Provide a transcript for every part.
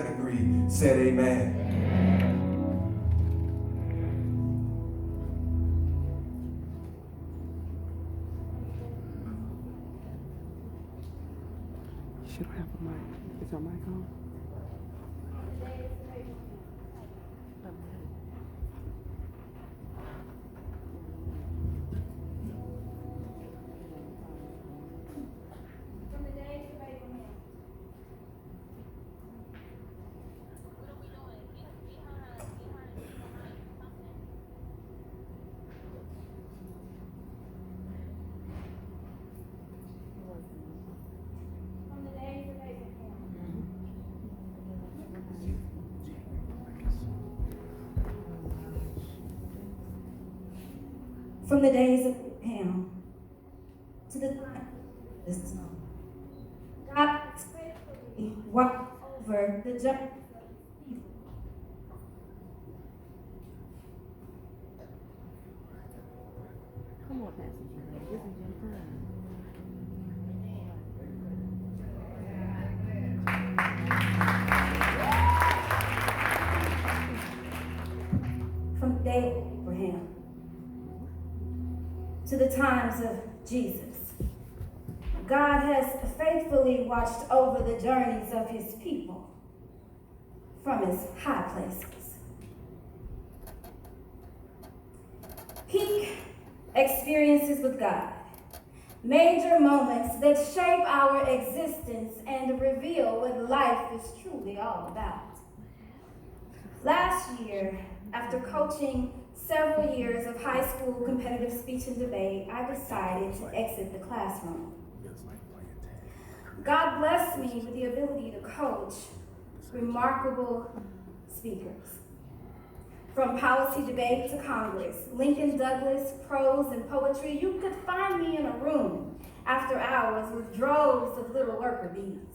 that agree said amen. She don't have a mic. Is her mic on? From the days of Abraham to the time of this song, God faithfully walked over the journey of his people. Come on, Pastor Jerry. This is your time. From the day of Abraham to the times of Jesus, God has faithfully watched over the journeys of his people from his high places. Peak experiences with God, major moments that shape our existence and reveal what life is truly all about. Last year, after coaching several years of high school competitive speech and debate, I decided to exit the classroom. God blessed me with the ability to coach remarkable speakers. From policy debate to Congress, Lincoln Douglas, prose and poetry, you could find me in a room after hours with droves of little worker bees.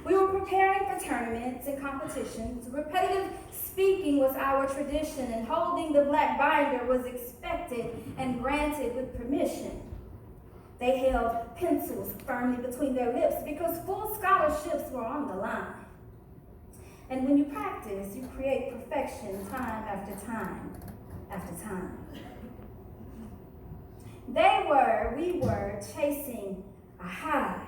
We were preparing for tournaments and competitions. Repetitive speaking was our tradition, and holding the black binder was expected and granted with permission. They held pencils firmly between their lips because full scholarships were on the line. And when you practice, you create perfection time after time after time. We were chasing a high.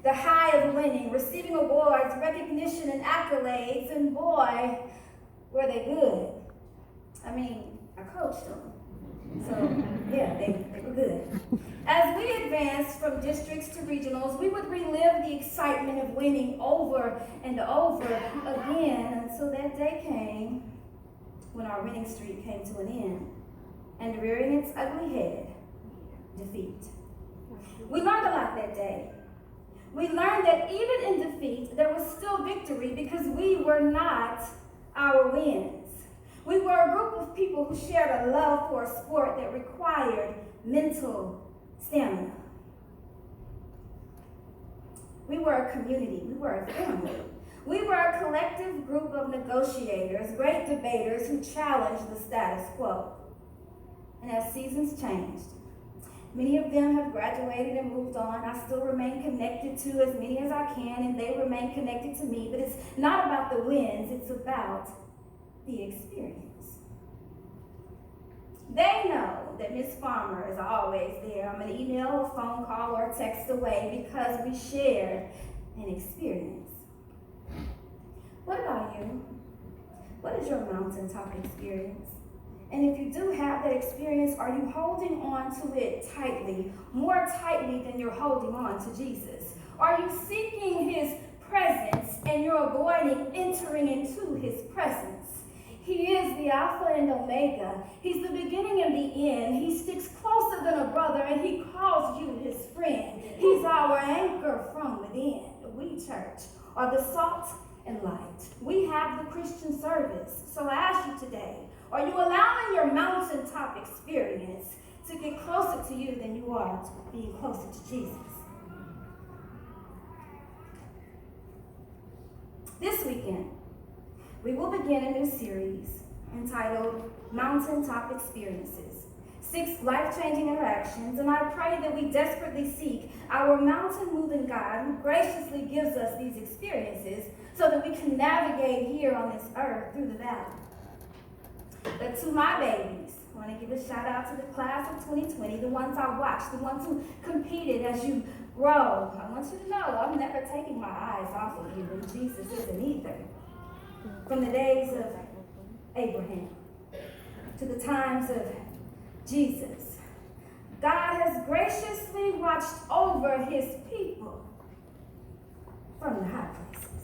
The high of winning, receiving awards, recognition, and accolades, and boy, were they good. I mean, I coached them. So, yeah, they were good. As we advanced from districts to regionals, we would relive the excitement of winning over and over again until that day came when our winning streak came to an end, and rearing its ugly head, defeat. We learned a lot that day. We learned that even in defeat, there was still victory because we were not our wins. We were a group of people who shared a love for a sport that required mental stamina. We were a community. We were a family. We were a collective group of negotiators, great debaters who challenged the status quo. And as seasons changed, many of them have graduated and moved on. I still remain connected to as many as I can, and they remain connected to me. But it's not about the wins, it's about the experience. They know that Miss Farmer is always there. I'm an email, a phone call, or a text away because we shared an experience. What about you? What is your mountaintop experience? And if you do have that experience, are you holding on to it tightly, more tightly than you're holding on to Jesus? Are you seeking his presence and you're avoiding entering into his presence? He is the Alpha and Omega. He's the beginning and the end. He sticks closer than a brother, and he calls you his friend. He's our anchor from within. We, church, are the salt and light. We have the Christian service. So I ask you today, are you allowing your mountaintop experience to get closer to you than you are to being closer to Jesus? This weekend, we will begin a new series entitled Mountaintop Experiences, 6 life-changing interactions, and I pray that we desperately seek our mountain-moving God who graciously gives us these experiences experiences so that we can navigate here on this earth through the valley. But to my babies, I want to give a shout out to the class of 2020, the ones I watched, the ones who competed as you grow. I want you to know I'm never taking my eyes off of you, and Jesus isn't either. From the days of Abraham to the times of Jesus, God has graciously watched over his people from the high places.